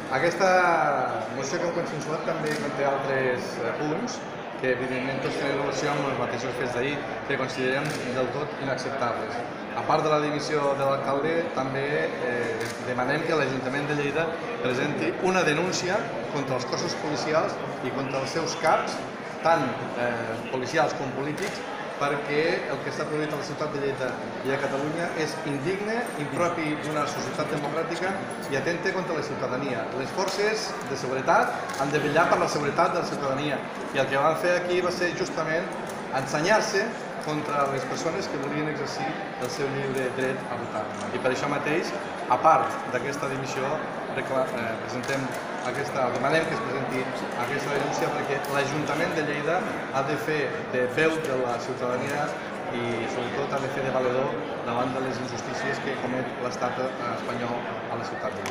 Aquesta moció que hem consensuat també conté altres punts que evidentment tots tenen relació amb els mateixos fets d'ahir, que considerem del tot inacceptables. A part de la dimissió de l'alcalde, també demanem que l'Ajuntament de Lleida presenti una denúncia contra els cossos policials i contra els seus caps, tant policials com polítics, perquè el que s'ha produït a la ciutat de Lleida i a Catalunya és indigne, impropi d'una societat democràtica i atenta contra la ciutadania. Les forces de seguretat han de vetllar per la seguretat de la ciutadania i el que van fer aquí va ser justament ensenyar-se contra les persones que volien exercir el seu lliure dret a votar. I per això mateix, a part d'aquesta dimissió, demanem que es presenti aquesta denúncia perquè l'Ajuntament de Lleida ha de fer de veu de la ciutadania i sobretot ha de fer de valedor davant de les injustícies que comet l'estat espanyol a la ciutat de Lleida.